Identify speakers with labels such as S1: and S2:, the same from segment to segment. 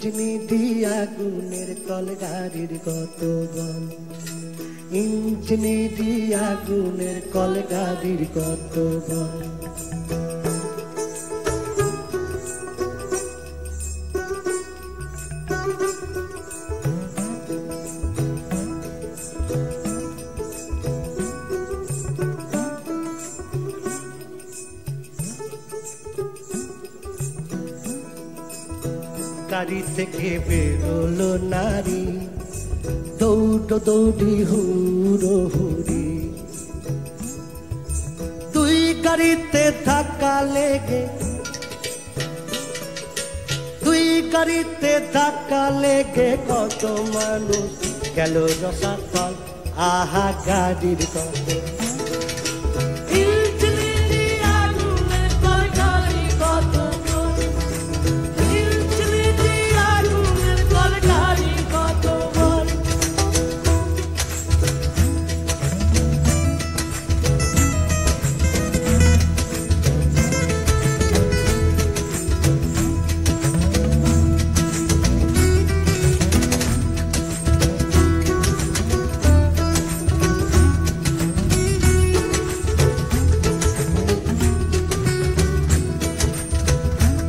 S1: ইঞ্জিনে দিয়া আগুনের কল গাড়ির কত বল, ইঞ্জিনে দিয়া আগুনের কল গাড়ির কত বল। গাড়ি থেকে বেরোলো নারী, দৌড় দৌড়ি হুড়ো হুড়ি। তুই গাড়িতে ধাক্কা লেগে, তুই গাড়িতে ধাক্কা লেগে কত মানুষ গেল রসাতল। আহা গাড়ির কত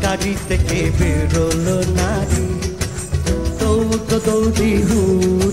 S1: গাড়ি থেকে বেরোলো নারী, দৌড় দৌড়ি হুড়